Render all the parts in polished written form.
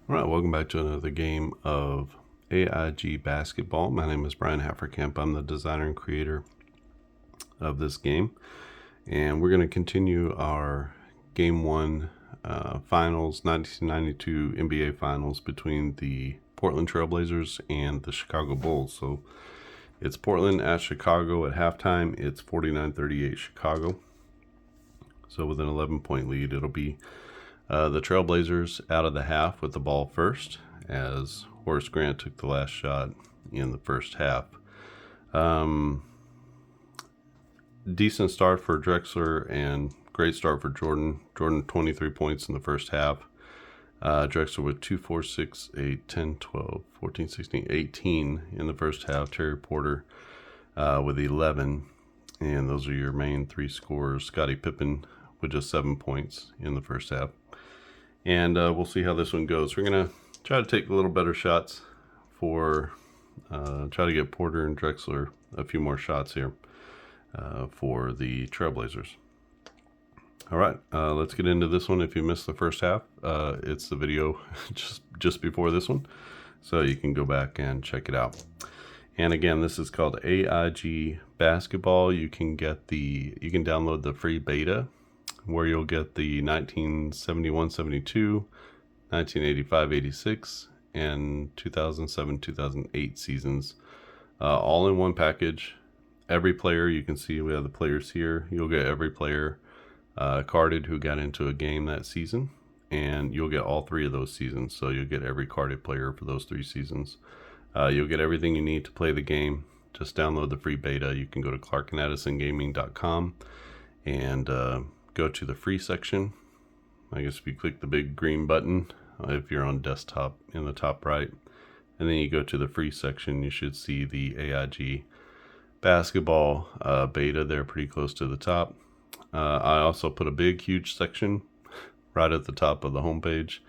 All right, welcome back to another game of AIG Basketball. My name is Brian Hafferkamp. I'm the designer and creator of this game. And we're going to continue our Game 1 finals, 1992 NBA finals between the Portland Trailblazers and the Chicago Bulls. So it's Portland at Chicago at halftime. It's 49-38 Chicago. So with an 11-point lead, it'll be the Trailblazers out of the half with the ball first, as Horace Grant took the last shot in the first half. Decent start for Drexler and great start for Jordan. Jordan 23 points in the first half. Drexler with 2, 4, 6, 8, 10, 12, 14, 16, 18 in the first half. Terry Porter with 11. And those are your main three scorers. Scottie Pippen with just 7 points in the first half. And we'll see how this one goes. We're going to try to take a little better shots for, try to get Porter and Drexler a few more shots here for the Trailblazers. All right, let's get into this one. If you missed the first half, it's the video just before this one. So you can go back and check it out. And again, this is called AIG Basketball. You can download the free beta, where you'll get the 1971-72, 1985-86, and 2007-2008 seasons, all in one package. Every player, you can see we have the players here. You'll get every player carded who got into a game that season, and you'll get all three of those seasons. So you'll get every carded player for those 3 seasons. You'll get everything you need to play the game. Just download the free beta. You can go to clarkandaddisongaming.com and go to the free section. I guess if you click the big green button, if you're on desktop in the top right, and then you go to the free section, you should see the AIG Basketball beta there pretty close to the top. I also put a big, huge section right at the top of the homepage.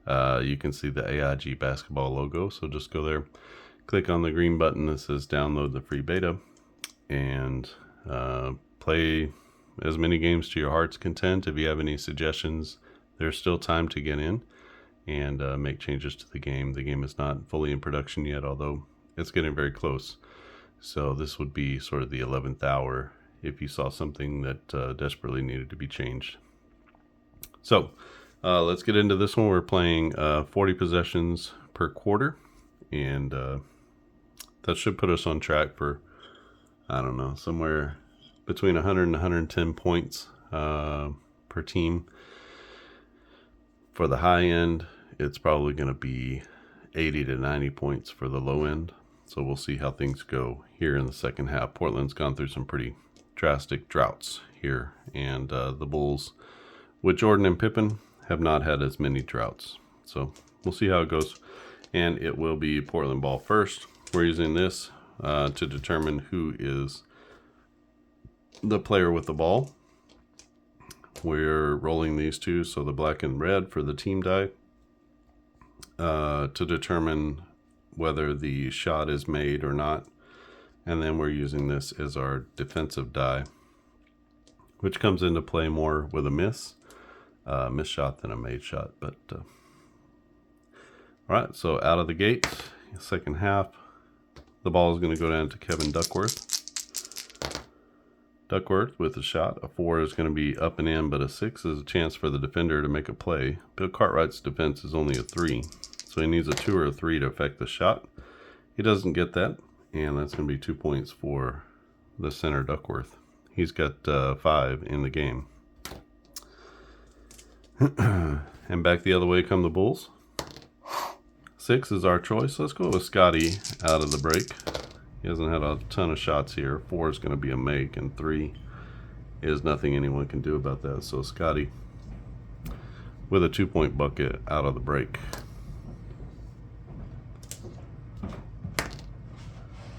You can see the AIG Basketball logo, so just go there, click on the green button that says download the free beta, and play as many games to your heart's content. If you have any suggestions, there's still time to get in and make changes to the game. The game is not fully in production yet, although it's getting very close. So this would be sort of the 11th hour if you saw something that desperately needed to be changed. So let's get into this one. We're playing 40 possessions per quarter, and that should put us on track for, I don't know, somewhere between 100 and 110 points per team. For the high end, it's probably going to be 80 to 90 points for the low end. So we'll see how things go here in the second half. Portland's gone through some pretty drastic droughts here, and the Bulls, with Jordan and Pippen, have not had as many droughts. So we'll see how it goes. And it will be Portland ball first. We're using this to determine who is the player with the ball. We're rolling these two, so the black and red for the team die, to determine whether the shot is made or not. And then we're using this as our defensive die, which comes into play more with a miss shot than a made shot. But all right, so out of the gate, second half, the ball is going to go down to Kevin Duckworth. Duckworth with a shot. A 4 is going to be up and in, but a 6 is a chance for the defender to make a play. Bill Cartwright's defense is only a 3, so he needs a 2 or a 3 to affect the shot. He doesn't get that, and that's going to be 2 points for the center, Duckworth. He's got 5 in the game. And back the other way come the Bulls. 6 is our choice. Let's go with Scottie out of the break. He hasn't had a ton of shots here. 4 is going to be a make, and 3 is nothing anyone can do about that. So Scottie with a 2-point bucket out of the break.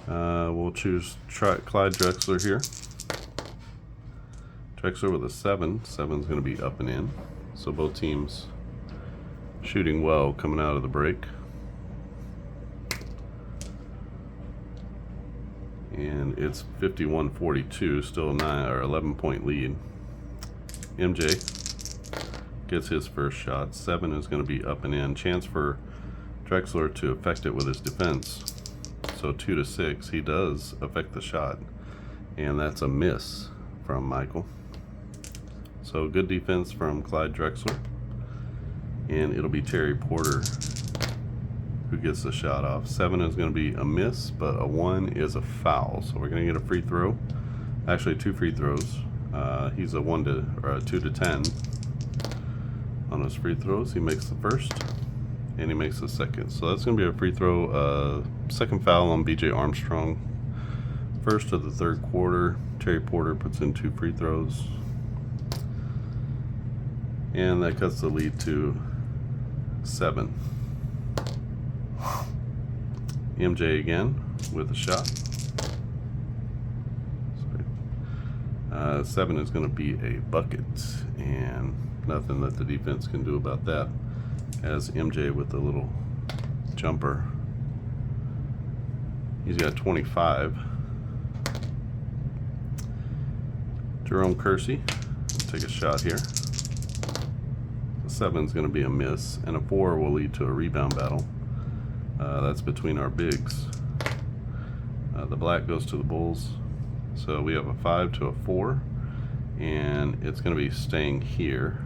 We'll choose Clyde Drexler here. Drexler with a 7. 7 is going to be up and in. So both teams shooting well coming out of the break. And it's 51-42, still a 9 or 11-point lead. MJ gets his first shot. 7 is going to be up and in. Chance for Drexler to affect it with his defense. So 2 to 6, he does affect the shot, and that's a miss from Michael. So good defense from Clyde Drexler, and it'll be Terry Porter who gets the shot off. 7 is going to be a miss, but a 1 is a foul. So we're going to get a free throw. Actually, 2 free throws. He's a 2 to 10 on his free throws. He makes the first, and he makes the second. So that's going to be a free throw. Second foul on BJ Armstrong. First of the third quarter. Terry Porter puts in 2 free throws, and that cuts the lead to 7. MJ again with a shot. 7 is going to be a bucket, and nothing that the defense can do about that, as MJ with the little jumper. He's got 25. Jerome Kersey, take a shot here. 7 is going to be a miss, and a 4 will lead to a rebound battle. That's between our bigs. The black goes to the Bulls. So we have a 5 to a 4, and it's going to be staying here.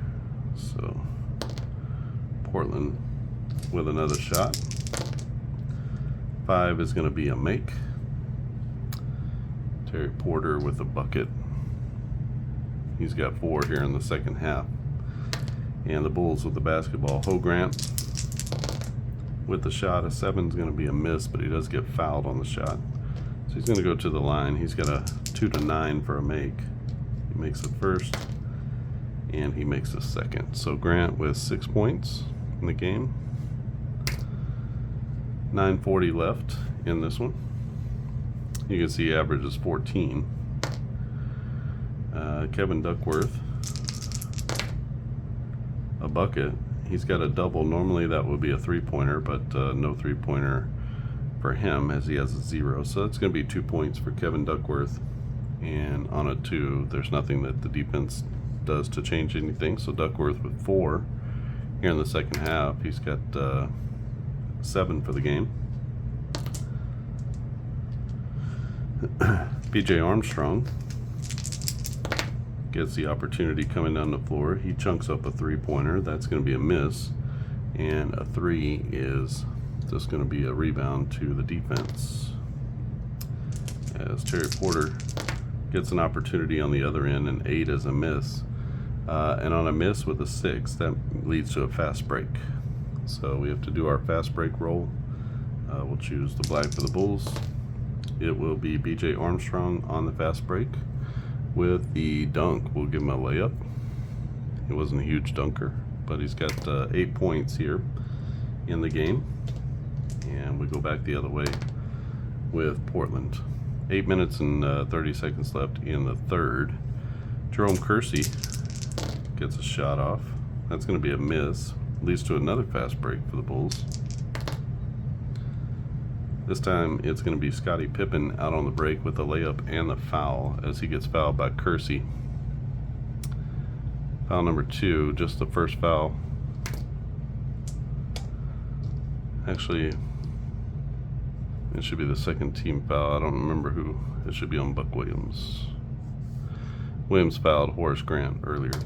So Portland with another shot. 5 is going to be a make. Terry Porter with a bucket. He's got 4 here in the second half. And the Bulls with the basketball. Ho Grant with the shot. A 7 is going to be a miss, but he does get fouled on the shot. So he's going to go to the line. He's got a 2 to 9 for a make. He makes the first, and he makes the second. So Grant with 6 points in the game. 9:40 left in this one. You can see he averages 14. Kevin Duckworth, a bucket. He's got a double. Normally that would be a 3-pointer, but no 3-pointer for him, as he has a 0. So that's going to be 2 points for Kevin Duckworth. And on a 2, there's nothing that the defense does to change anything. So Duckworth with 4 here in the second half. He's got 7 for the game. BJ Armstrong gets the opportunity coming down the floor. He chunks up a 3-pointer. That's going to be a miss, and a 3 is just going to be a rebound to the defense, as Terry Porter gets an opportunity on the other end, and 8 is a miss. And on a miss with a 6, that leads to a fast break. So we have to do our fast break roll. We'll choose the black for the Bulls. It will be BJ Armstrong on the fast break. With the dunk, we'll give him a layup. He wasn't a huge dunker, but he's got 8 points here in the game. And we go back the other way with Portland. 8 minutes and 30 seconds left in the third. Jerome Kersey gets a shot off. That's going to be a miss. Leads to another fast break for the Bulls. This time it's going to be Scottie Pippen out on the break with the layup and the foul, as he gets fouled by Kersey. Foul number 2, just the first foul. Actually, it should be the second team foul. I don't remember who. It should be on Buck Williams. Williams fouled Horace Grant earlier.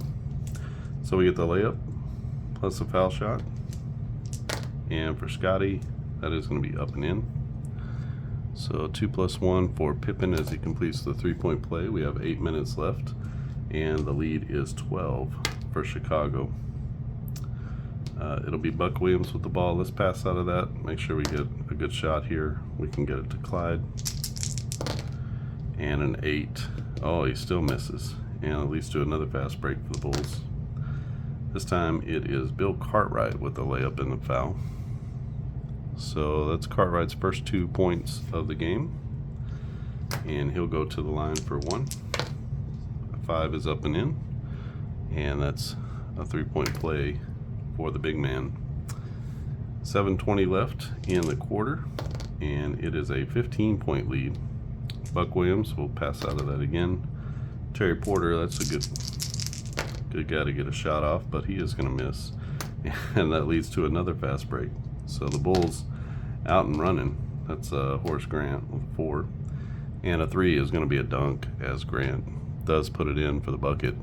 So we get the layup plus the foul shot. And for Scottie, that is going to be up and in. So 2 + 1 for Pippen as he completes the 3-point play. We have 8 minutes left, and the lead is 12 for Chicago. It'll be Buck Williams with the ball. Let's pass out of that. Make sure we get a good shot here. We can get it to Clyde. And an 8. Oh, he still misses. And it leads to another fast break for the Bulls. This time it is Bill Cartwright with the layup and the foul. So that's Cartwright's first 2 points of the game, and he'll go to the line for 1. 5 is up and in, and that's a 3-point play for the big man. 7:20 left in the quarter, and it is a 15-point lead. Buck Williams will pass out of that again. Terry Porter, that's a Good guy to get a shot off, but he is going to miss. And that leads to another fast break. So the Bulls out and running. That's Horace Grant with a 4. And a 3 is going to be a dunk, as Grant does put it in for the bucket.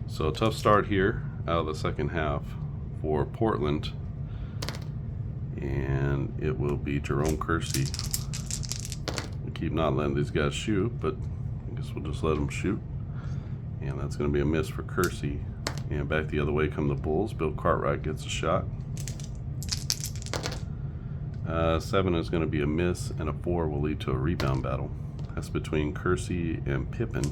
So a tough start here out of the second half for Portland. And it will be Jerome Kersey. We keep not letting these guys shoot, but I guess we'll just let them shoot. And that's going to be a miss for Kersey. And back the other way come the Bulls. Bill Cartwright gets a shot. 7 is going to be a miss, and a 4 will lead to a rebound battle. That's between Kersey and Pippen.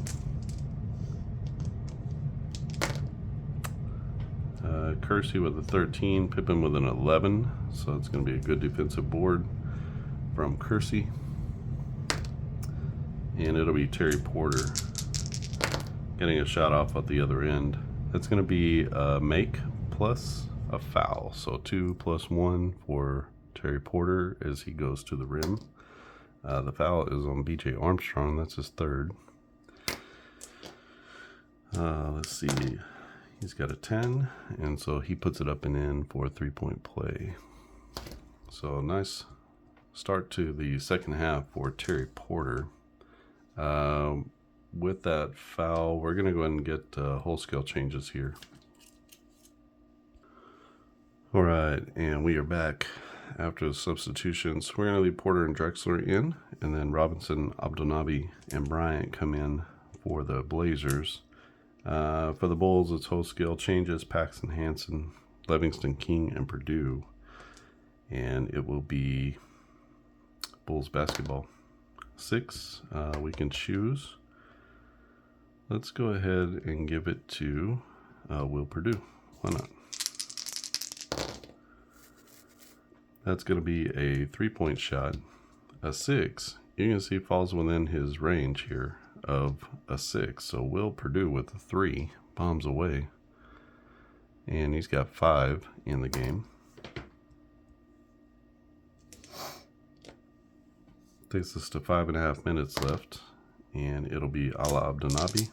Kersey with a 13, Pippen with an 11, so it's going to be a good defensive board from Kersey. And it'll be Terry Porter getting a shot off at the other end. That's going to be a make plus a foul, so 2 plus 1 for Terry Porter as he goes to the rim. The foul is on B.J. Armstrong. That's his 3rd. Let's see. He's got a 10, and so he puts it up and in for a 3-point play. So nice start to the second half for Terry Porter. With that foul, we're going to go ahead and get whole scale changes here. All right, and we are back after the substitutions. We're going to leave Porter and Drexler in, and then Robinson, Abdelnaby, and Bryant come in for the Blazers. For the Bulls, it's whole scale changes: Paxson, Hansen, Livingston, King, and Purdue. And it will be Bulls basketball. 6, we can choose. Let's go ahead and give it to Will Purdue. Why not? That's going to be a 3-point shot. A 6, you can see, falls within his range here of a 6. So Will Purdue with a 3 bombs away, and he's got 5 in the game. Takes us to 5.5 minutes left, and it'll be Ala Abdelnaby.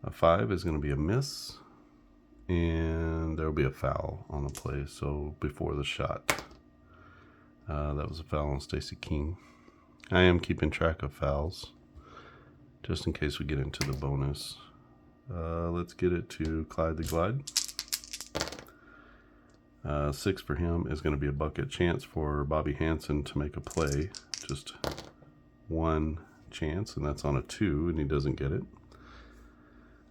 A 5 is going to be a miss, and there'll be a foul on the play. So before the shot, that was a foul on Stacey King. I am keeping track of fouls just in case we get into the bonus. Let's get it to Clyde the Glide. 6 for him is going to be a bucket. Chance for Bobby Hansen to make a play. Just 1 chance, and that's on a 2, and he doesn't get it.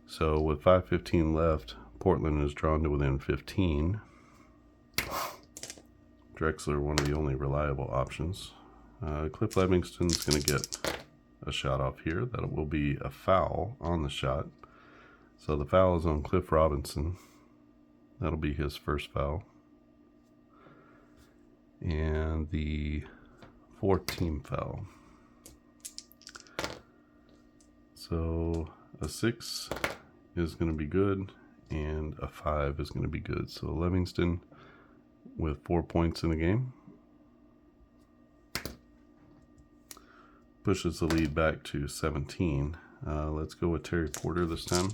So with 5:15 left, Portland is drawn to within 15. Drexler, one of the only reliable options. Cliff Livingston's going to get a shot off here. That will be a foul on the shot. So the foul is on Cliff Robinson. That'll be his first foul. And the 4th team foul. So a 6 is going to be good, and a 5 is going to be good. So Livingston with 4 points in the game pushes the lead back to 17. Let's go with Terry Porter this time.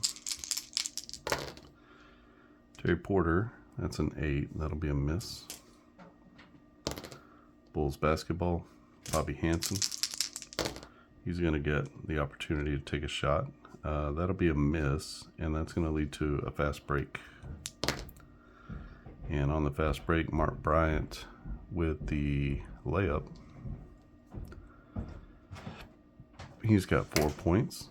Terry Porter, that's an 8. That'll be a miss. Bulls basketball, Bobby Hansen. He's going to get the opportunity to take a shot. That'll be a miss, and that's going to lead to a fast break. And on the fast break, Mark Bryant with the layup. He's got 4 points.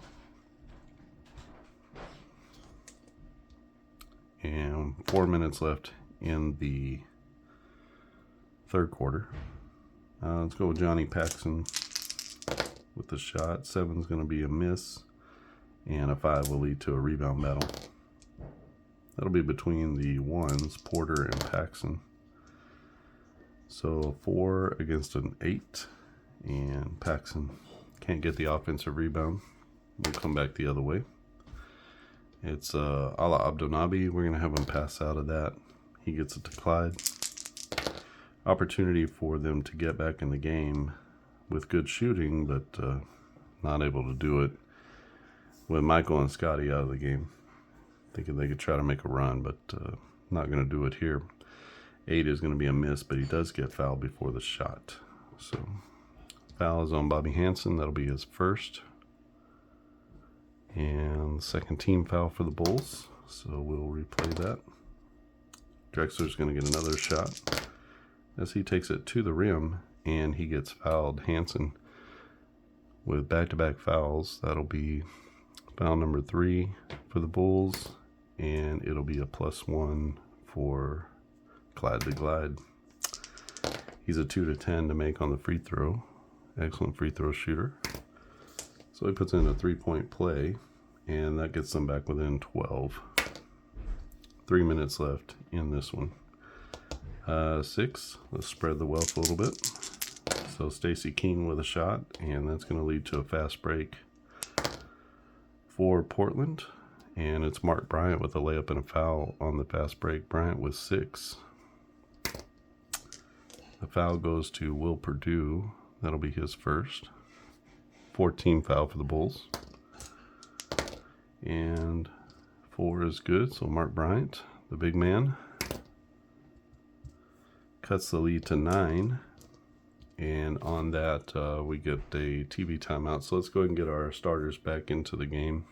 And 4 minutes left in the third quarter. Let's go with Johnny Paxson with the shot. 7 is going to be a miss, and a 5 will lead to a rebound battle. That'll be between the 1s, Porter and Paxson. So 4 against an 8, and Paxson can't get the offensive rebound. We'll come back the other way. It's Ala Abdelnaby. We're going to have him pass out of that. He gets it to Clyde. Opportunity for them to get back in the game with good shooting, but not able to do it with Michael and Scotty out of the game. Thinking they could try to make a run, but not going to do it here. 8 is going to be a miss, but he does get fouled before the shot. So foul is on Bobby Hansen. That'll be his first. And second team foul for the Bulls. So we'll replay that. Drexler's going to get another shot as he takes it to the rim and he gets fouled. Hansen with back-to-back fouls. That'll be foul number 3 for the Bulls, and it'll be a +1 for Clyde the Glide. He's a 2-10 to make on the free throw. Excellent free throw shooter. So he puts in a 3-point play, and that gets them back within 12. 3 minutes left in this one. 6. Let's spread the wealth a little bit. So Stacey Keene with a shot, and that's going to lead to a fast break for Portland. And it's Mark Bryant with a layup and a foul on the fast break. Bryant with 6. The foul goes to Will Perdue. That'll be his first. 14 foul for the Bulls. And 4 is good. So Mark Bryant, the big man, cuts the lead to 9. And on that, we get a TV timeout. So let's go ahead and get our starters back into the game.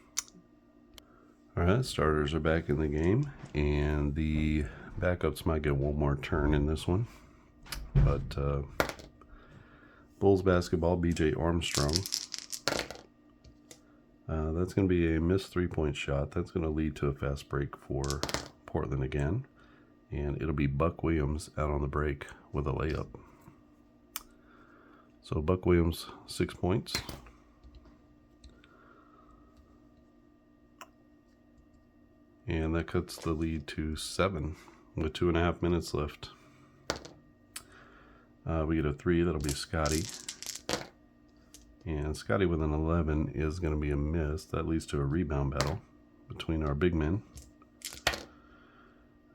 All right, starters are back in the game, and the backups might get one more turn in this one. But Bulls basketball, BJ Armstrong. That's going to be a missed 3-point shot. That's going to lead to a fast break for Portland again. And it'll be Buck Williams out on the break with a layup. So Buck Williams, 6 points. And that cuts the lead to 7 with 2.5 minutes left. We get a 3, that'll be Scotty. And Scotty with an 11 is going to be a miss. That leads to a rebound battle between our big men.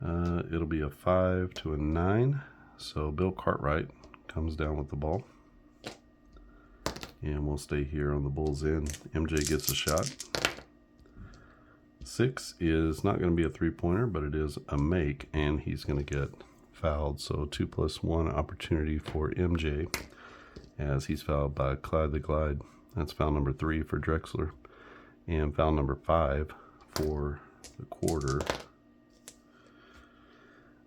It'll be a 5 to a 9. So Bill Cartwright comes down with the ball. And we'll stay here on the Bulls end. MJ gets a shot. 6 is not going to be a 3-pointer, but it is a make, and he's going to get fouled. So 2+1 opportunity for MJ as he's fouled by Clyde the Glide. That's foul number 3 for Drexler, and foul number 5 for the quarter.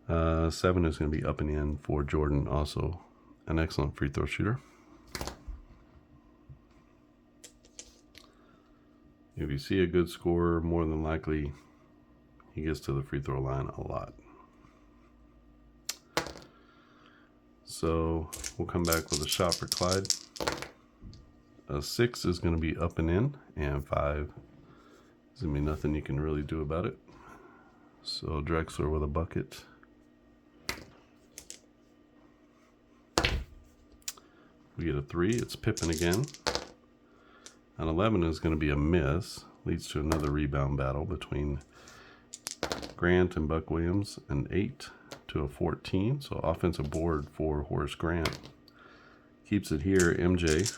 7 is going to be up and in for Jordan, also an excellent free throw shooter. If you see a good scorer, more than likely he gets to the free throw line a lot. So we'll come back with a shot for Clyde. A 6 is going to be up and in, and 5 is going to be nothing you can really do about it. So Drexler with a bucket. We get a 3. It's Pippen again. An 11 is going to be a miss. Leads to another rebound battle between Grant and Buck Williams. An 8 to a 14. So offensive board for Horace Grant. Keeps it here. MJ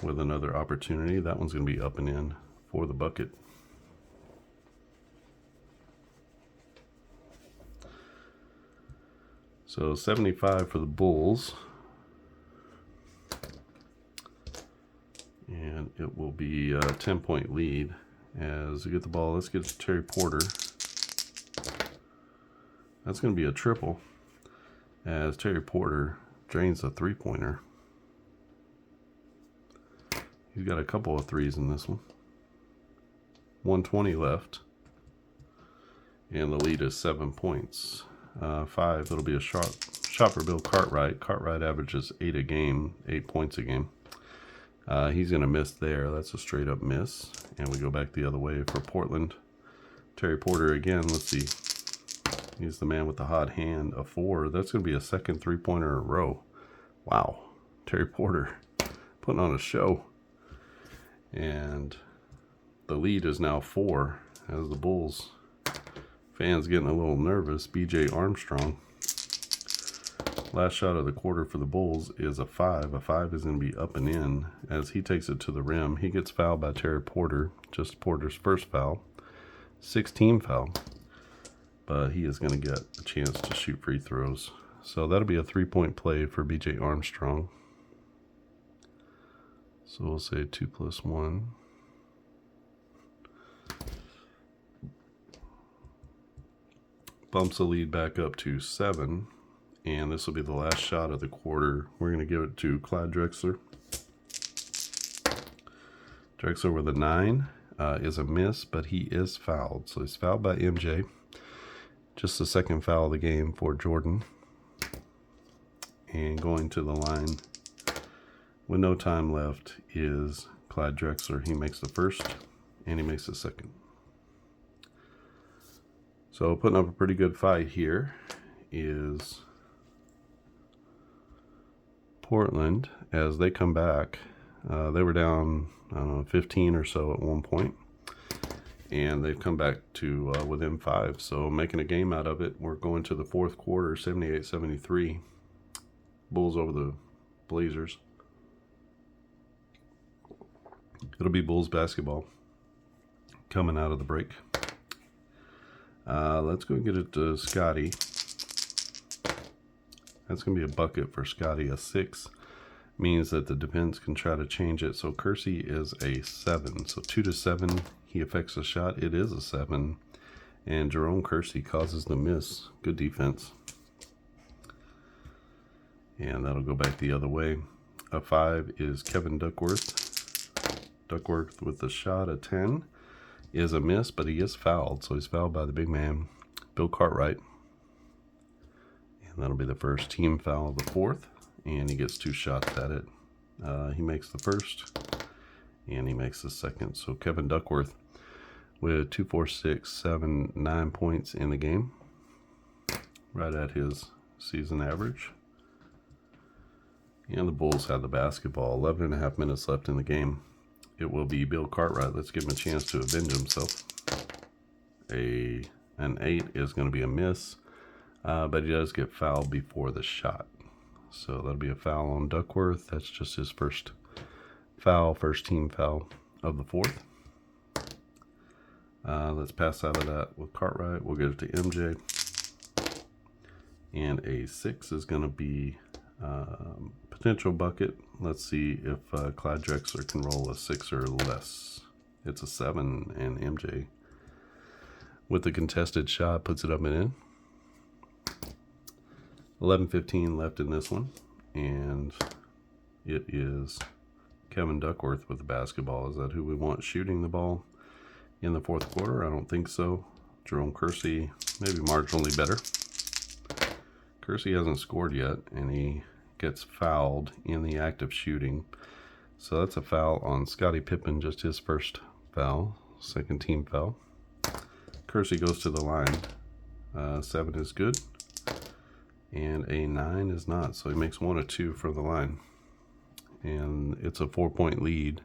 with another opportunity. That one's going to be up and in for the bucket. So 75 for the Bulls. And it will be a 10-point lead as we get the ball. Let's get to Terry Porter. That's going to be a triple as Terry Porter drains a 3-pointer. He's got a couple of 3s in this one. 1:20 left. And the lead is 7 points. 5, it'll be a shot for Bill Cartwright. Cartwright averages 8 a game, 8 points a game. He's going to miss there. That's a straight up miss. And we go back the other way for Portland. Terry Porter again. Let's see. He's the man with the hot hand. A 4. That's going to be a second 3-pointer in a row. Wow. Terry Porter putting on a show. And the lead is now 4 as the Bulls fans getting a little nervous. BJ Armstrong Last shot of the quarter for the Bulls is a 5. A 5 is going to be up and in as he takes it to the rim. He gets fouled by Terry Porter, just Porter's first foul. 6-team foul, but he is going to get a chance to shoot free throws. So that'll be a 3-point play for BJ Armstrong. So we'll say 2 + 1. Bumps the lead back up to 7. And this will be the last shot of the quarter. We're going to give it to Clyde Drexler. Drexler with a 9 is a miss, but he is fouled. So he's fouled by MJ. Just the second foul of the game for Jordan. And going to the line with no time left is Clyde Drexler. He makes the first and he makes the second. So putting up a pretty good fight here is Portland as they come back. They were down, I don't know, 15 or so at one point, and they've come back to within 5. So making a game out of it. We're going to the fourth quarter, 78-73. Bulls over the Blazers. It'll be Bulls basketball coming out of the break. Let's go get it to Scotty. That's going to be a bucket for Scotty. A 6 means that the defense can try to change it. So Kersey is a 7. So 2 to 7, he affects the shot. It is a 7. And Jerome Kersey causes the miss. Good defense. And that'll go back the other way. A 5 is Kevin Duckworth. Duckworth with the shot. A 10 is a miss, but he is fouled. So he's fouled by the big man, Bill Cartwright. That'll be the first team foul of the fourth, and he gets 2 shots at it. He makes the first, and he makes the second. So Kevin Duckworth with 2, 4, 6, 7, 9 points in the game, right at his season average. And the Bulls have the basketball. 11.5 minutes left in the game. It will be Bill Cartwright. Let's give him a chance to avenge himself. An 8 is going to be a miss. But he does get fouled before the shot. So that'll be a foul on Duckworth. That's just his first foul, first team foul of the fourth. Let's pass out of that with Cartwright. We'll get it to MJ. And a 6 is going to be potential bucket. Let's see if Clyde Drexler can roll a 6 or less. It's a 7, and MJ with the contested shot puts it up and in. 11:15 left in this one, and it is Kevin Duckworth with the basketball. Is that who we want shooting the ball in the fourth quarter? I don't think so. Jerome Kersey, maybe marginally better. Kersey hasn't scored yet, and he gets fouled in the act of shooting. So that's a foul on Scottie Pippen, just his first foul, second team foul. Kersey goes to the line. 7 is good. And a 9 is not, so he makes 1 or 2 from the line. And it's a 4-point lead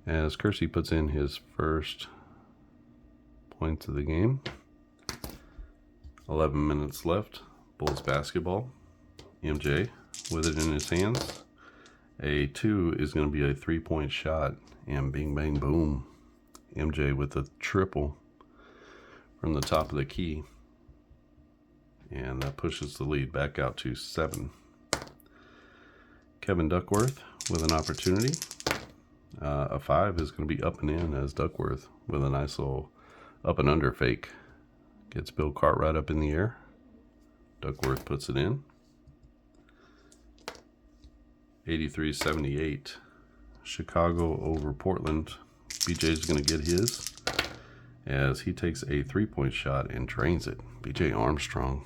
as Kersey puts in his first points of the game. 11 minutes left. Bulls basketball. MJ with it in his hands. A 2 is going to be a 3-point shot, and bing, bang, boom. MJ with a triple from the top of the key. And that pushes the lead back out to 7. Kevin Duckworth with an opportunity. A 5 is going to be up and in as Duckworth with a nice little up and under fake. Gets Bill Cartwright up in the air. Duckworth puts it in. 83-78. Chicago over Portland. BJ's going to get his as he takes a 3-point shot and drains it. BJ Armstrong.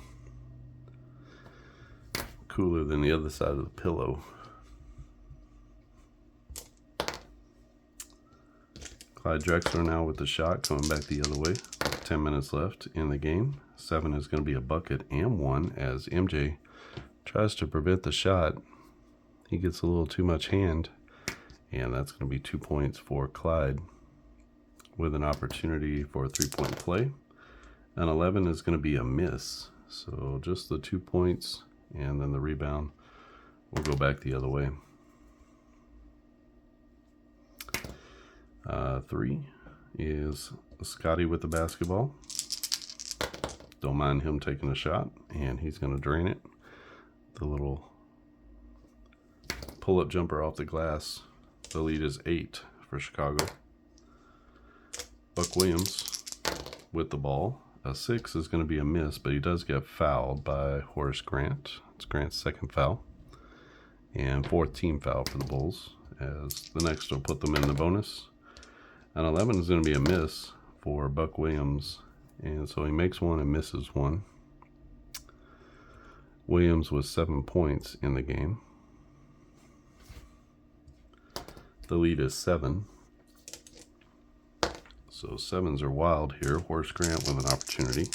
Cooler than the other side of the pillow. Clyde Drexler now with the shot, coming back the other way. 10 minutes left in the game. 7 is going to be a bucket and 1 as MJ tries to prevent the shot. He gets a little too much hand, and that's going to be 2 points for Clyde with an opportunity for a 3-point play. And 11 is going to be a miss. So just the 2 points and then the rebound will go back the other way. 3 is Scotty with the basketball. Don't mind him taking a shot, and he's going to drain it. The little pull-up jumper off the glass. The lead is 8 for Chicago. Buck Williams with the ball. A 6 is going to be a miss, but he does get fouled by Horace Grant. It's Grant's second foul. And 4th team foul for the Bulls, as the next will put them in the bonus. And 11 is going to be a miss for Buck Williams, and so he makes one and misses one. Williams was 7 points in the game. The lead is 7. So 7s are wild here. Horace Grant with an opportunity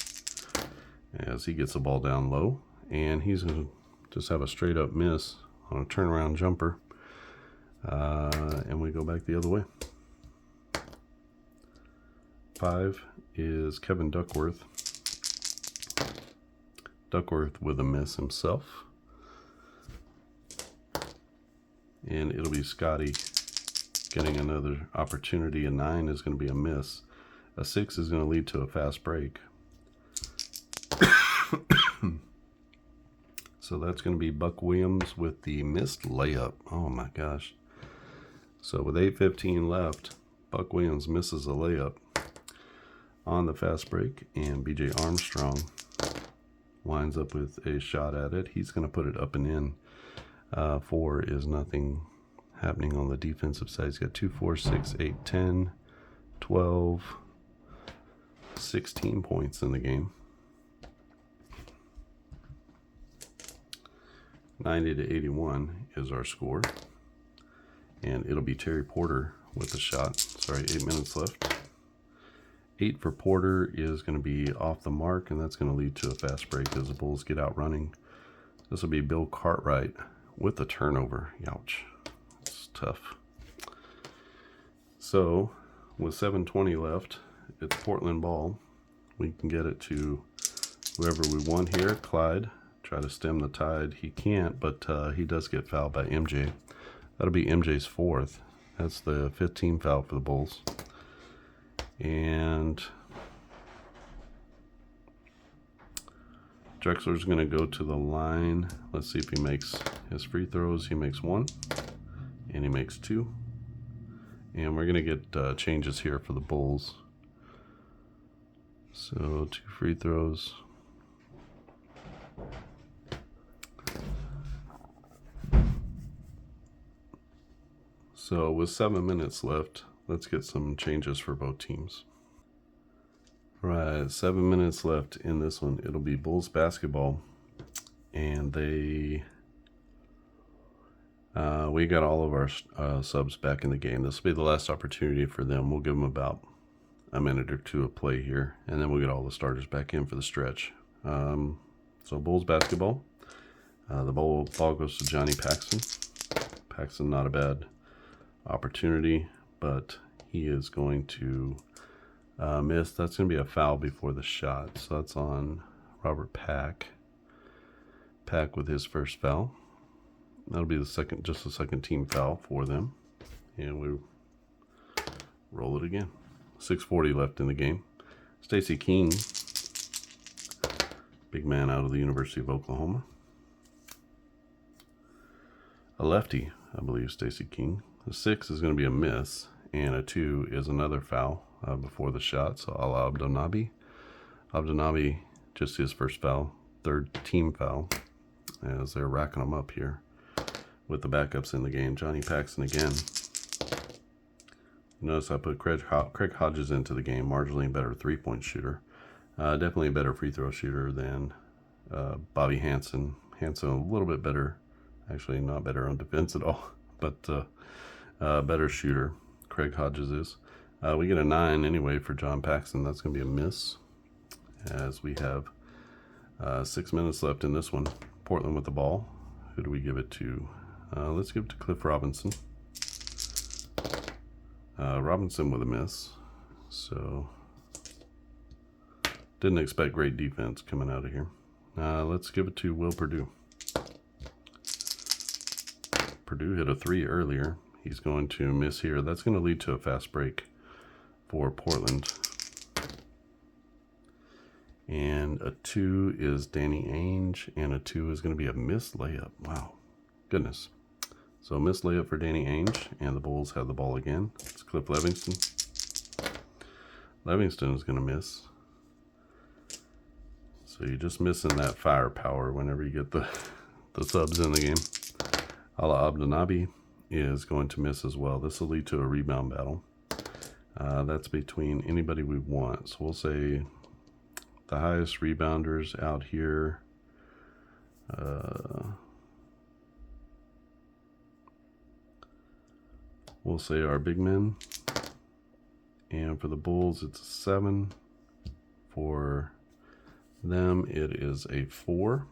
as he gets the ball down low, and he's going to just have a straight up miss on a turnaround jumper, and we go back the other way. 5 is Kevin Duckworth. Duckworth with a miss himself. And it'll be Scotty getting another opportunity. A 9 is going to be a miss. A 6 is going to lead to a fast break. So that's going to be Buck Williams with the missed layup. Oh my gosh. So with 8:15 left, Buck Williams misses a layup on the fast break, and BJ Armstrong winds up with a shot at it. He's going to put it up and in. 4 is nothing happening on the defensive side. He's got 2, 4, 6, 8, 10, 12, 16 points in the game. 90-81 is our score. And it'll be Terry Porter with the shot. Sorry, 8 minutes left. 8 for Porter is going to be off the mark, and that's going to lead to a fast break as the Bulls get out running. This will be Bill Cartwright with the turnover. Ouch. It's tough. So, with 7:20 left, it's Portland ball. We can get it to whoever we want here. Clyde. Try to stem the tide. He can't, but he does get fouled by MJ. That'll be MJ's 4th. That's the 5th team foul for the Bulls. And Drexler's going to go to the line. Let's see if he makes his free throws. He makes 1, and he makes 2. And we're going to get changes here for the Bulls. So 2 free throws. So with 7 minutes left, let's get some changes for both teams. Right, 7 minutes left in this one. It'll be Bulls basketball, and we got all of our subs back in the game. This will be the last opportunity for them. We'll give them about a minute or two of play here, and then we'll get all the starters back in for the stretch. So Bulls basketball. The ball goes to Johnny Paxson. Paxson, not a bad opportunity, but he is going to miss. That's going to be a foul before the shot, so that's on Robert Pack. Pack with his first foul. That'll be the second team foul for them, and we roll it again. 6:40 left in the game. Stacey King, big man out of the University of Oklahoma. A lefty, I believe, Stacey King. The 6 is going to be a miss, and a 2 is another foul before the shot. So Ala Abdelnaby. Abdelnaby, just his first foul, 3rd team foul, as they're racking them up here with the backups in the game. Johnny Paxson again. Notice I put Craig Hodges into the game, marginally better 3-point shooter. Definitely a better free throw shooter than Bobby Hansen. Hansen a little bit better. Actually, not better on defense at all, but better shooter. Craig Hodges is. We get a 9 anyway for John Paxson. That's going to be a miss, as we have 6 minutes left in this one. Portland with the ball. Who do we give it to? Let's give it to Cliff Robinson. Robinson with a miss. So, didn't expect great defense coming out of here. Let's give it to Will Perdue. Purdue hit a 3 earlier. He's going to miss here. That's going to lead to a fast break for Portland. And a 2 is Danny Ainge, and a 2 is going to be a missed layup. Wow, goodness. So missed layup for Danny Ainge, and the Bulls have the ball again. It's Cliff Levingston. Levingston is going to miss. So you're just missing that firepower whenever you get the subs in the game. Ala Abdelnaby is going to miss as well. This will lead to a rebound battle. That's between anybody we want. So we'll say the highest rebounders out here. We'll say our big men. And for the Bulls, it's a 7. For them, it is a 4.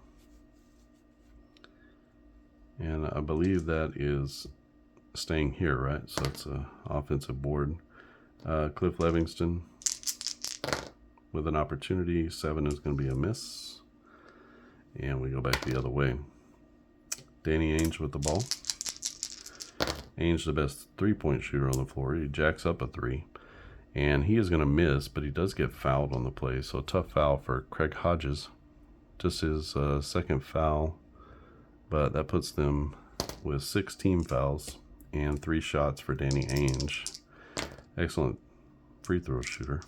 And I believe that is staying here, right? So it's an offensive board. Cliff Levingston with an opportunity. 7 is going to be a miss. And we go back the other way. Danny Ainge with the ball. Ainge, the best three-point shooter on the floor. He jacks up a 3. And he is going to miss, but he does get fouled on the play. So a tough foul for Craig Hodges. Just his second foul. But that puts them with 6 team fouls and 3 shots for Danny Ainge. Excellent free throw shooter.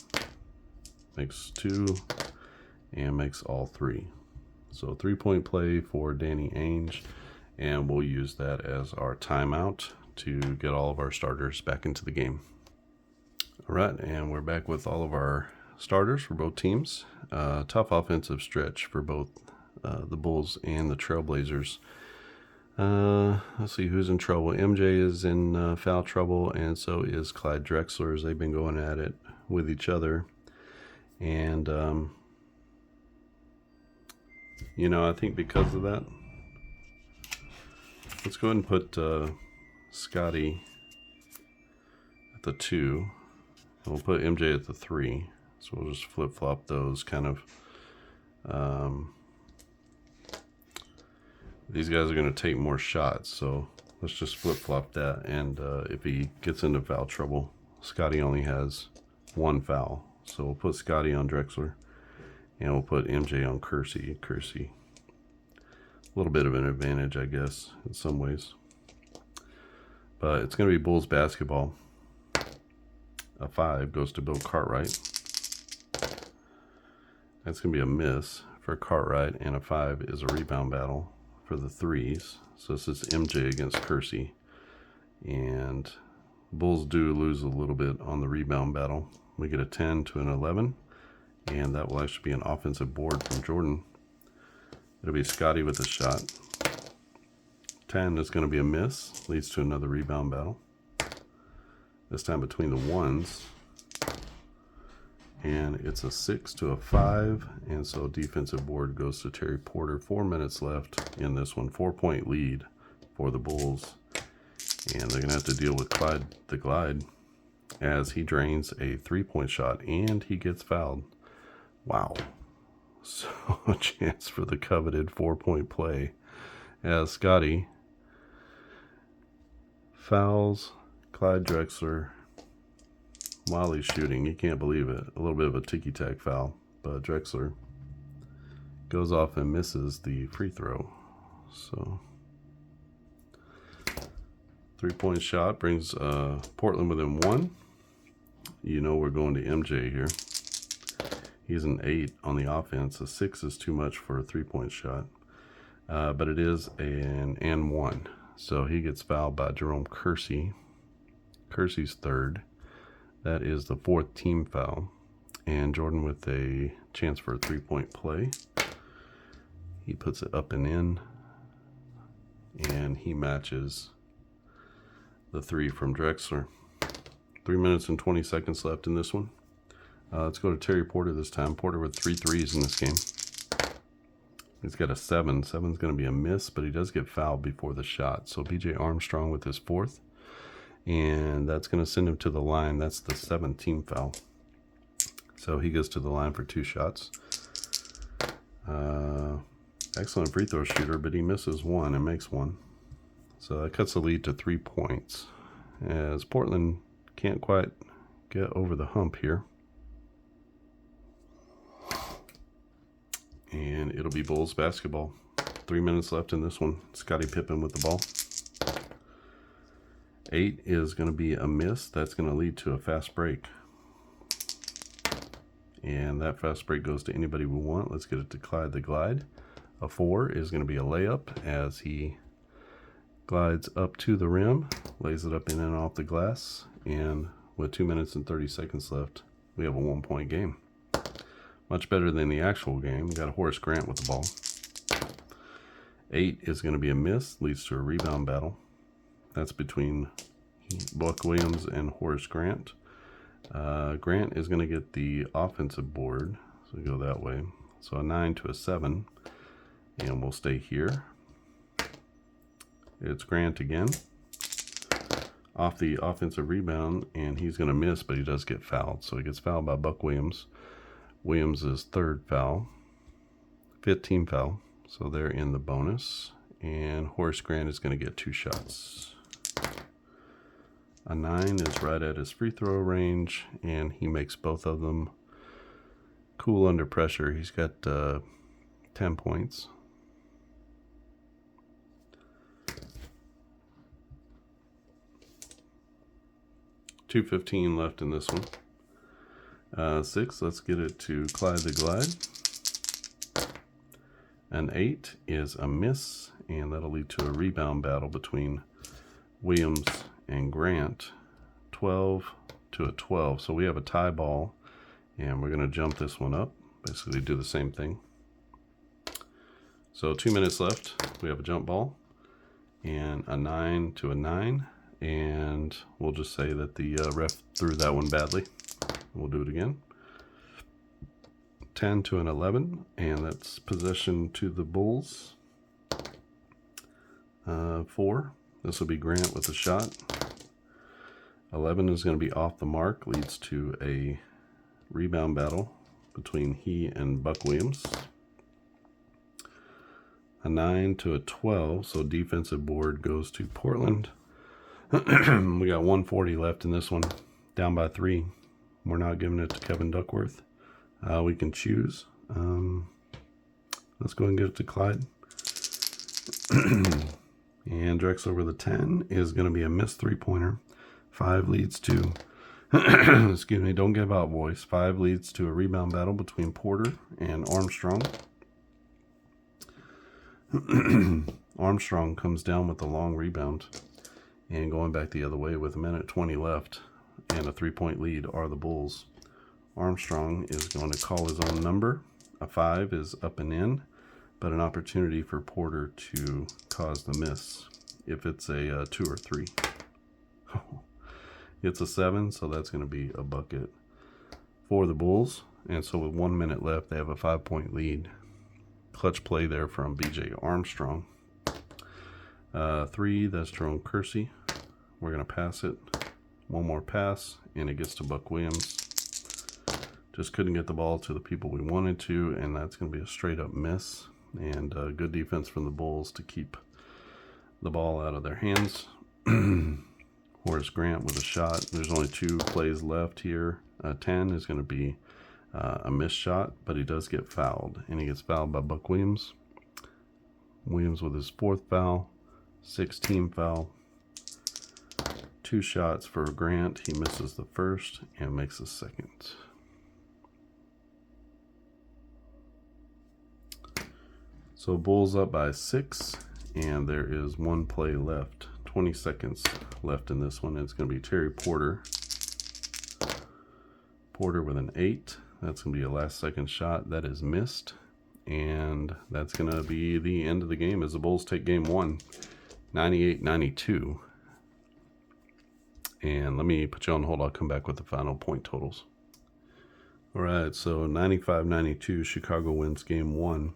Makes 2 and makes all 3. So 3-point play for Danny Ainge. And we'll use that as our timeout to get all of our starters back into the game. All right, and we're back with all of our starters for both teams. Tough offensive stretch for both the Bulls and the Trailblazers. Let's see who's in trouble. MJ is in foul trouble, and so is Clyde Drexler, as they've been going at it with each other. And, I think because of that, let's go ahead and put Scotty at the 2. And we'll put MJ at the 3. So we'll just flip-flop those kind of. These guys are going to take more shots, so let's just flip-flop that. And if he gets into foul trouble, Scotty only has 1 foul. So we'll put Scotty on Drexler, and we'll put MJ on Kersey. Kersey, a little bit of an advantage, I guess, in some ways. But it's going to be Bulls basketball. A 5 goes to Bill Cartwright. That's going to be a miss for Cartwright, and a 5 is a rebound battle for the 3s. So this is MJ against Kersey. And Bulls do lose a little bit on the rebound battle. We get a 10 to an 11, and that will actually be an offensive board from Jordan. It'll be Scotty with a shot. 10 is going to be a miss, leads to another rebound battle. This time between the 1s. And it's a 6 to a 5, and so defensive board goes to Terry Porter. 4 minutes left in this one. 4-point lead for the Bulls. And they're going to have to deal with Clyde the Glide as he drains a 3-point shot, and he gets fouled. Wow. So a chance for the coveted 4-point play as Scotty fouls Clyde Drexler while he's shooting. You can't believe it. A little bit of a ticky-tack foul, but Drexler goes off and misses the free throw. So 3-point shot brings Portland within 1. We're going to MJ here. He's an 8 on the offense. A 6 is too much for a 3-point shot, but it is an and 1. So he gets fouled by Jerome Kersey. Kersey's 3rd. That is the 4th team foul. And Jordan with a chance for a 3-point play. He puts it up and in. And he matches the 3 from Drexler. 3 minutes and 20 seconds left in this one. Let's go to Terry Porter this time. Porter with 3 threes in this game. He's got a 7. 7's going to be a miss, but he does get fouled before the shot. So BJ Armstrong with his 4th. And that's going to send him to the line. That's the 7th team foul. So he goes to the line for 2 shots. Excellent free throw shooter, but he misses 1 and makes 1. So that cuts the lead to 3 points, as Portland can't quite get over the hump here. And it'll be Bulls basketball. 3 minutes left in this one. Scottie Pippen with the ball. 8 is going to be a miss. That's going to lead to a fast break. And that fast break goes to anybody we want. Let's get it to Clyde the Glide. A 4 is going to be a layup as he glides up to the rim, lays it up in and off the glass, and with 2 minutes and 30 seconds left, we have a 1-point game. Much better than the actual game. We got Horace Grant with the ball. 8 is going to be a miss, leads to a rebound battle. That's between Buck Williams and Horace Grant. Grant is going to get the offensive board, so we go that way. So a 9 to a 7, and we'll stay here. It's Grant again, off the offensive rebound, and he's going to miss, but he does get fouled. So he gets fouled by Buck Williams. Williams' third foul, 5th team foul, so they're in the bonus. And Horace Grant is going to get 2 shots. A 9 is right at his free throw range, and he makes both of them. Cool under pressure. He's got 10 points. $2:15 left in this one. 6, let's get it to Clyde the Glide. An 8 is a miss, and that'll lead to a rebound battle between Williams and Grant. 12 to a 12. So we have a tie ball, and we're going to jump this one up. Basically do the same thing. So 2 minutes left. We have a jump ball and a 9 to a 9. And we'll just say that the ref threw that one badly. We'll do it again. 10 to an 11, and that's possession to the Bulls. 4, this will be Grant with a shot. 11 is going to be off the mark, leads to a rebound battle between he and Buck Williams. A 9 to a 12, so defensive board goes to Portland. We got 1:40 left in this one, down by 3. We're not giving it to Kevin Duckworth. We can choose. Let's go ahead and get it to Clyde. And Drexler with a 10 is going to be a missed 3-pointer. 5 leads to, excuse me, don't give out voice. 5 leads to a rebound battle between Porter and Armstrong. Armstrong comes down with a long rebound. And going back the other way with 1:20 left and a 3-point lead are the Bulls. Armstrong is going to call his own number. A 5 is up and in, but an opportunity for Porter to cause the miss if it's a 2 or 3. It's a 7, so that's going to be a bucket for the Bulls. And so with 1 minute left, they have a 5-point lead. Clutch play there from B.J. Armstrong. 3, that's Jerome Kersey. We're going to pass it. One more pass, and it gets to Buck Williams. Just couldn't get the ball to the people we wanted to, and that's going to be a straight-up miss. And good defense from the Bulls to keep the ball out of their hands. Horace Grant with a shot. There's only 2 plays left here. 10 is going to be a missed shot, but he does get fouled. And he gets fouled by Buck Williams. Williams with his 4th foul. 6th team foul. 2 shots for Grant. He misses the first and makes the second. So Bulls up by 6, and there is 1 play left. 20 seconds left in this one. It's going to be Terry Porter. Porter with an 8. That's going to be a last-second shot. That is missed. And that's going to be the end of the game as the Bulls take game 1, 98-92. And let me put you on hold. I'll come back with the final point totals. All right, so 95-92, Chicago wins game 1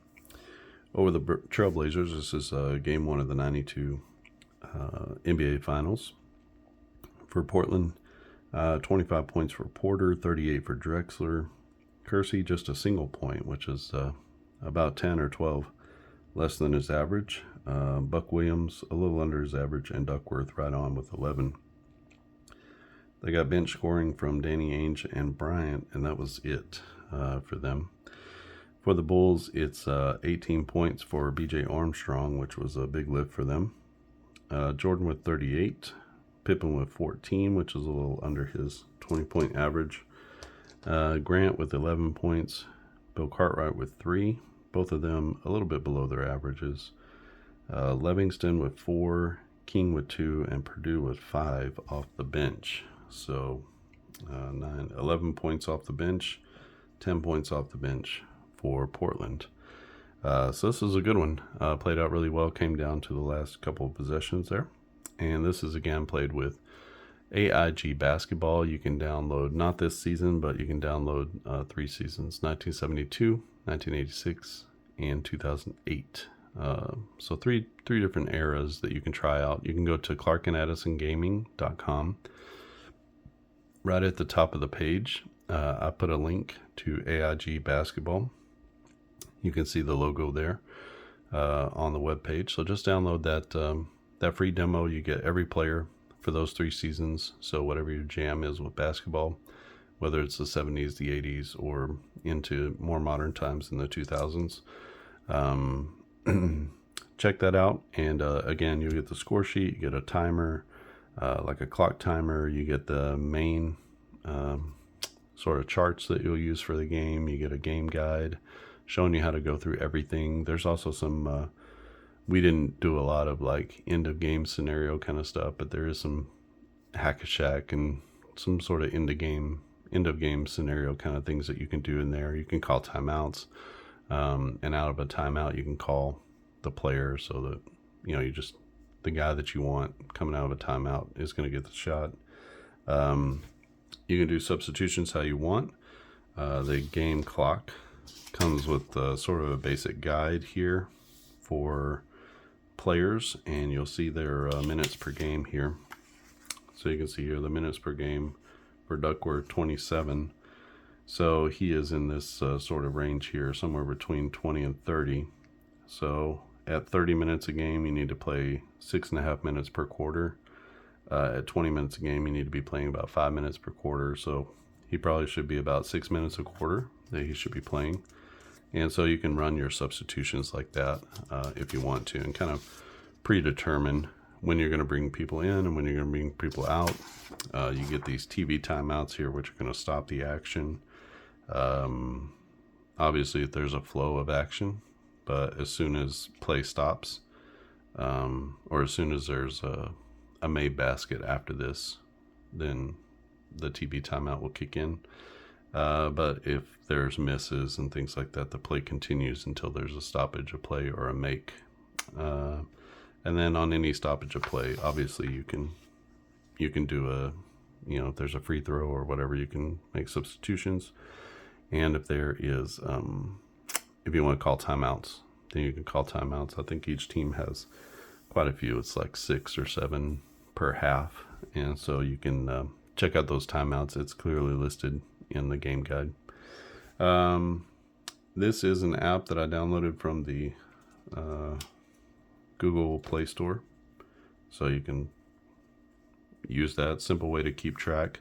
over the Trailblazers. This is game 1 of the 92 NBA Finals. For Portland, 25 points for Porter, 38 for Drexler. Kersey, just a single point, which is about 10 or 12 less than his average. Buck Williams a little under his average, and Duckworth right on with 11. They got bench scoring from Danny Ainge and Bryant, and that was it for them. For the Bulls, it's 18 points for BJ Armstrong, which was a big lift for them. Jordan with 38, Pippen with 14, which is a little under his 20-point average. Grant with 11 points, Bill Cartwright with 3, both of them a little bit below their averages. Livingston with 4, King with 2, and Purdue with 5 off the bench. So 11 points off the bench, 10 points off the bench for Portland. So this is a good one. Played out really well, came down to the last couple of possessions there. And this is again played with AIG Basketball. You can download, not this season, but you can download 3 seasons, 1972, 1986, and 2008. So three different eras that you can try out. You can go to clarkandaddisongaming.com. Right at the top of the page, I put a link to AIG Basketball. You can see the logo there on the web page. So just download that free demo. You get every player for those 3 seasons. So whatever your jam is with basketball, whether it's the 70s, the 80s, or into more modern times in the 2000s, check that out. And again, you get the score sheet, you get a timer, like a clock timer, you get the main sort of charts that you'll use for the game, you get a game guide showing you how to go through everything. There's also some we didn't do a lot of like end of game scenario kind of stuff, but there is some hack-a-shack and some sort of end of game scenario kind of things that you can do in there. You can call timeouts, and out of a timeout you can call the player so that the guy that you want coming out of a timeout is going to get the shot. You can do substitutions how you want. The game clock comes with sort of a basic guide here for players, and you'll see their minutes per game here. So you can see here the minutes per game for Duckworth, 27. So he is in this sort of range here, somewhere between 20 and 30. So at 30 minutes a game, you need to play 6.5 minutes per quarter. At 20 minutes a game, you need to be playing about 5 minutes per quarter. So he probably should be about 6 minutes a quarter that he should be playing. And so you can run your substitutions like that if you want to, and kind of predetermine when you're going to bring people in and when you're going to bring people out. You get these TV timeouts here, which are going to stop the action. Obviously, if there's a flow of action, but as soon as play stops, or as soon as there's a made basket after this, then the TV timeout will kick in. But if there's misses and things like that, the play continues until there's a stoppage of play or a make. And then on any stoppage of play, obviously you can do if there's a free throw or whatever, you can make substitutions. And if there is, if you want to call timeouts, then you can call timeouts. I think each team has quite a few. It's like 6 or 7 per half. And so you can check out those timeouts. It's clearly listed in the game guide. This is an app that I downloaded from the Google Play Store, so you can use that. Simple way to keep track.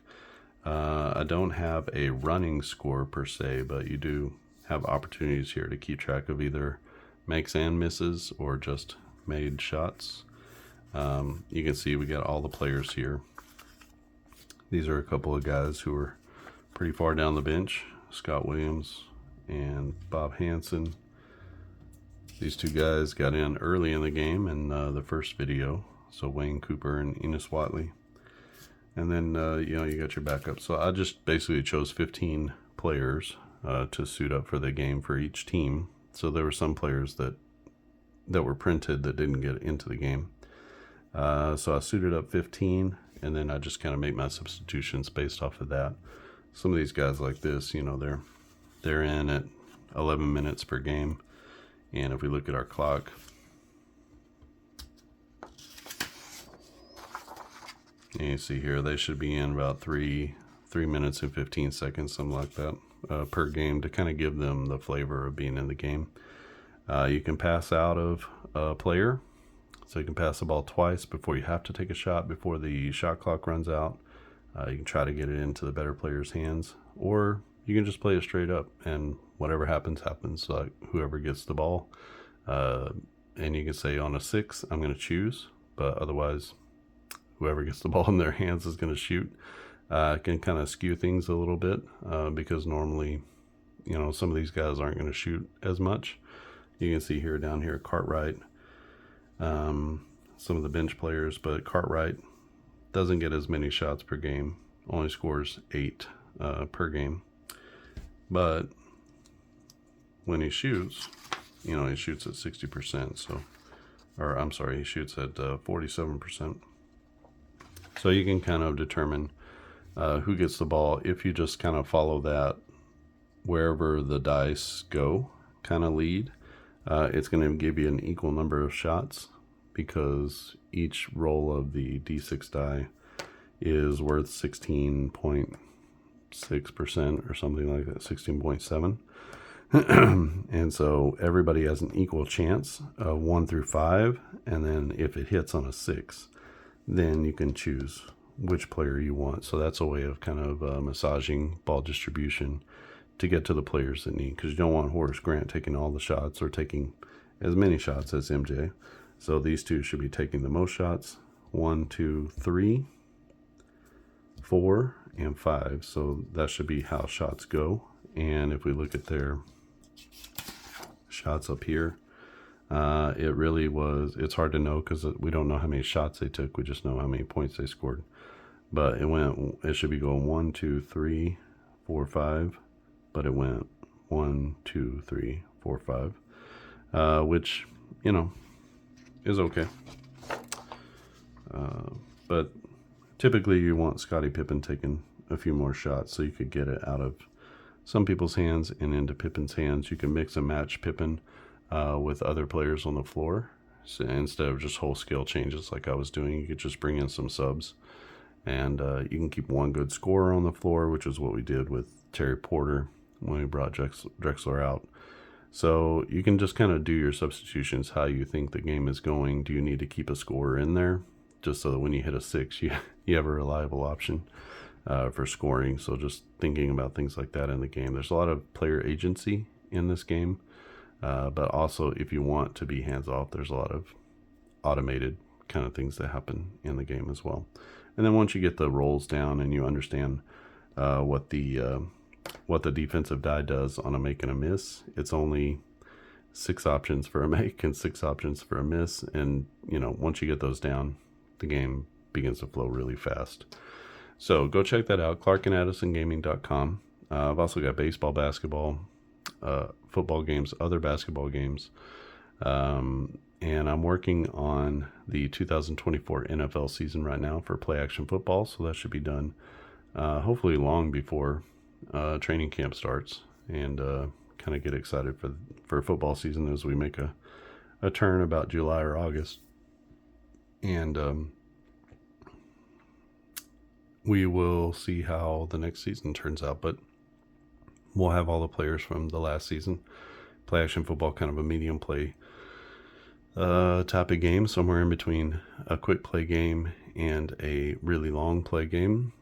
I don't have a running score per se, but you do have opportunities here to keep track of either makes and misses or just made shots. You can see we got all the players here. These are a couple of guys who are pretty far down the bench, Scott Williams and Bob Hansen. These 2 guys got in early in the game in the first video, so Wayne Cooper and Enos Watley. And then you got your backup. So I just basically chose 15 players to suit up for the game for each team. So there were some players that were printed that didn't get into the game. So I suited up 15, and then I just kind of make my substitutions based off of that. Some of these guys like this, they're in at 11 minutes per game. And if we look at our clock, and you see here, they should be in about 3 minutes and 15 seconds, something like that, per game, to kind of give them the flavor of being in the game. You can pass out of a player So you can pass the ball twice before you have to take a shot, before the shot clock runs out. You can try to get it into the better player's hands, or you can just play it straight up, and whatever happens, happens. Like whoever gets the ball. And you can say on a 6, I'm going to choose, but otherwise, whoever gets the ball in their hands is going to shoot. Can kind of skew things a little bit because normally, some of these guys aren't going to shoot as much. You can see here down here Cartwright, some of the bench players, but Cartwright doesn't get as many shots per game, only scores 8 per game. But when he shoots, he shoots at 60%. He shoots at 47%. So you can kind of determine who gets the ball if you just kind of follow that wherever the dice go kind of lead. It's going to give you an equal number of shots because each roll of the D6 die is worth 16.6% or something like that, 16.7. And so everybody has an equal chance, 1 through 5, and then if it hits on a 6, then you can choose which player you want. So that's a way of kind of massaging ball distribution to get to the players that need, because you don't want Horace Grant taking all the shots or taking as many shots as MJ. So these two should be taking the most shots, 1, 2, 3, 4, and 5. So that should be how shots go. And if we look at their shots up here, it really was, it's hard to know because we don't know how many shots they took. We just know how many points they scored. But it should be going 1, 2, 3, 4, 5. But it went 1, 2, 3, 4, 5, which, is okay. But typically you want Scottie Pippen taking a few more shots so you could get it out of some people's hands and into Pippen's hands. You can mix and match Pippen with other players on the floor. So instead of just whole scale changes like I was doing, you could just bring in some subs. And you can keep one good scorer on the floor, which is what we did with Terry Porter when we brought Drexler out. So you can just kind of do your substitutions how you think the game is going. Do you need to keep a scorer in there just so that when you hit a 6, you have a reliable option for scoring? So just thinking about things like that in the game. There's a lot of player agency in this game, but also if you want to be hands off, there's a lot of automated kind of things that happen in the game as well. And then once you get the rolls down and you understand what the defensive die does on a make and a miss, it's only 6 options for a make and 6 options for a miss. And, once you get those down, the game begins to flow really fast. So go check that out, clarkandaddisongaming.com. I've also got baseball, basketball, football games, other basketball games. And I'm working on the 2024 NFL season right now for play action football. So that should be done hopefully long before training camp starts, and kind of get excited for football season as we make a turn about July or August. And we will see how the next season turns out, but we'll have all the players from the last season. Play action football, kind of a medium play type of game, somewhere in between a quick play game and a really long play game.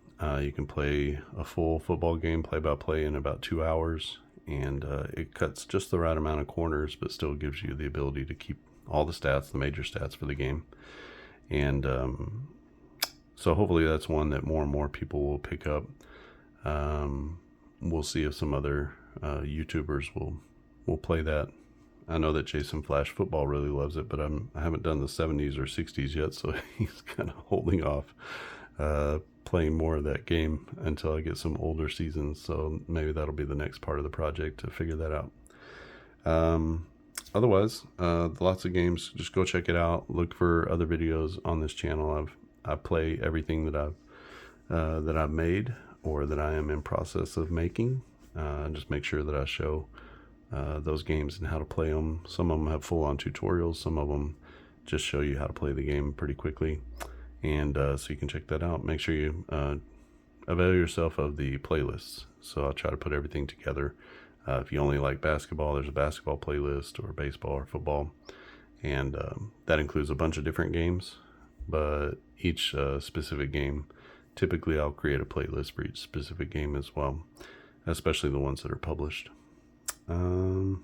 You can play a full football game play by play in about 2 hours, and it cuts just the right amount of corners but still gives you the ability to keep all the stats, the major stats for the game. And so hopefully that's one that more and more people will pick up. We'll see if some other YouTubers will play that. I know that Jason Flash Football really loves it, but I haven't done the 70s or 60s yet, so he's kind of holding off playing more of that game until I get some older seasons. So maybe that'll be the next part of the project to figure that out. Otherwise, lots of games. Just go check it out. Look for other videos on this channel. I play everything that I've made or that I am in process of making. Just make sure that I show those games and how to play them. Some of them have full-on tutorials. Some of them just show you how to play the game pretty quickly. And so you can check that out. Make sure you avail yourself of the playlists. So I'll try to put everything together. If you only like basketball, there's a basketball playlist, or baseball or football. And that includes a bunch of different games, but each specific game, typically I'll create a playlist for each specific game as well, especially the ones that are published. And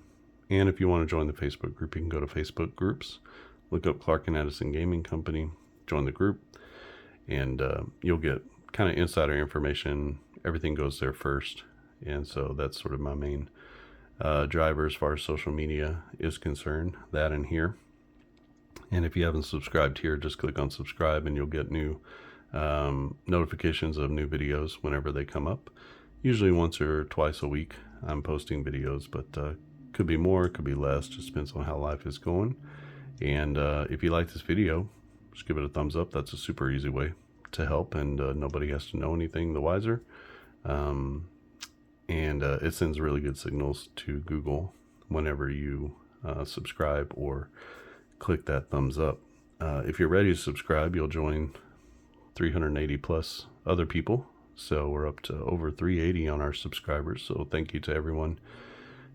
if you want to join the Facebook group, you can go to Facebook groups, look up Clark and Addison Gaming Company, join the group, and you'll get kind of insider information. Everything goes there first, and so that's sort of my main driver as far as social media is concerned, that and here. And if you haven't subscribed here, just click on subscribe and you'll get new notifications of new videos whenever they come up. Usually once or twice a week I'm posting videos, but could be more, could be less, just depends on how life is going. And if you like this video, just give it a thumbs up. That's a super easy way to help, and nobody has to know anything the wiser. And it sends really good signals to Google whenever you subscribe or click that thumbs up. If you're ready to subscribe, you'll join 380 plus other people. So we're up to over 380 on our subscribers. So thank you to everyone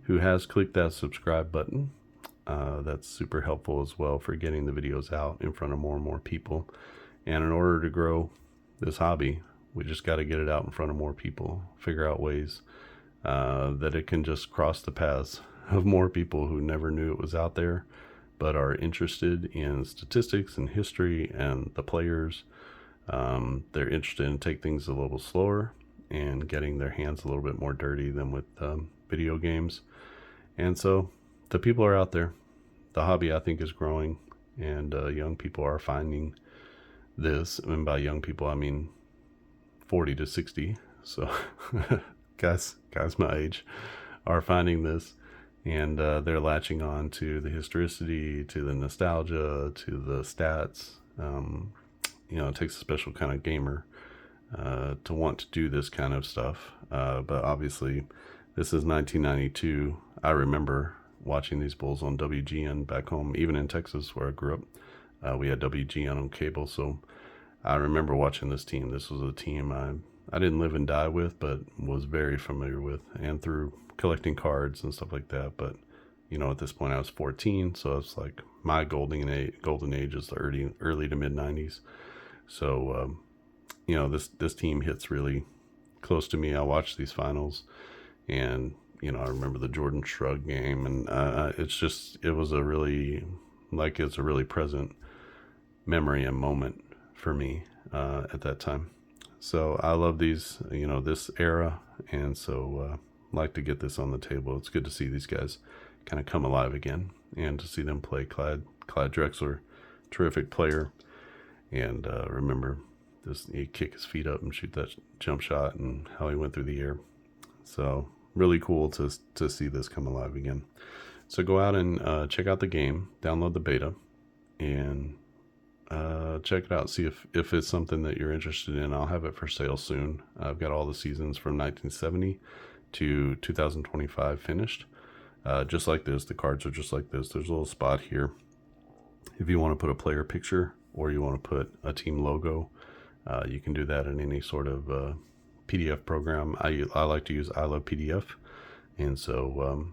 who has clicked that subscribe button. That's super helpful as well for getting the videos out in front of more and more people. And in order to grow this hobby, we just got to get it out in front of more people, figure out ways that it can just cross the paths of more people who never knew it was out there, but are interested in statistics and history and the players. They're interested in take things a little slower and getting their hands a little bit more dirty than with video games. And so the people are out there. The hobby, I think, is growing, and young people are finding this. And by young people, I mean 40 to 60. So guys my age are finding this, and they're latching on to the historicity, to the nostalgia, to the stats. It takes a special kind of gamer to want to do this kind of stuff. But obviously, this is 1992. I remember watching these Bulls on WGN back home, even in Texas where I grew up. We had WGN on cable, so I remember watching this team. This was a team I didn't live and die with, but was very familiar with, and through collecting cards and stuff like that. But at this point I was 14, so it's like my golden age is the early to mid 90s. So this team hits really close to me. I watched these finals, and I remember the Jordan Shrug game, and it was a really present memory and moment for me at that time. So I love these, this era, and so like to get this on the table. It's good to see these guys kind of come alive again, and to see them play. Clyde Drexler, terrific player, and remember he'd kick his feet up and shoot that jump shot, and how he went through the air. So really cool to see this come alive again. So go out and check out the game, download the beta, and check it out. See if it's something that you're interested in. I'll have it for sale soon. I've got all the seasons from 1970 to 2025 finished. Just like this, the cards are just like this. There's a little spot here if you want to put a player picture, or you want to put a team logo. You can do that in any sort of PDF program. I like to use iLovePDF, and so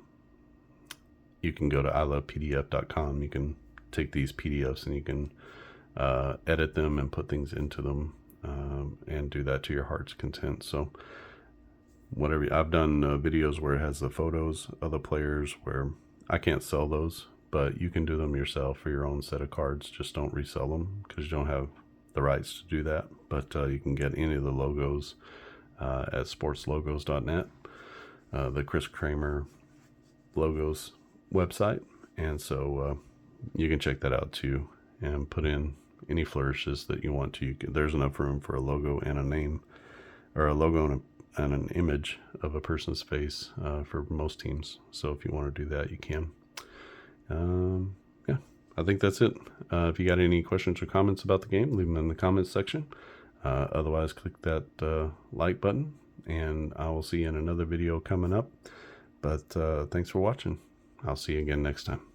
you can go to ilovepdf.com. You can take these PDFs and you can edit them and put things into them, and do that to your heart's content. So whatever, I've done videos where it has the photos of the players, where I can't sell those, but you can do them yourself for your own set of cards. Just don't resell them, because you don't have the rights to do that. But you can get any of the logos at sportslogos.net, the Chris Kramer logos website. And so you can check that out too, and put in any flourishes that you want to. There's enough room for a logo and a name, or a logo and an image of a person's face for most teams. So if you want to do that, you can. Yeah, I think that's it. If you got any questions or comments about the game, leave them in the comments section. Otherwise, click that like button, and I will see you in another video coming up. But thanks for watching. I'll see you again next time.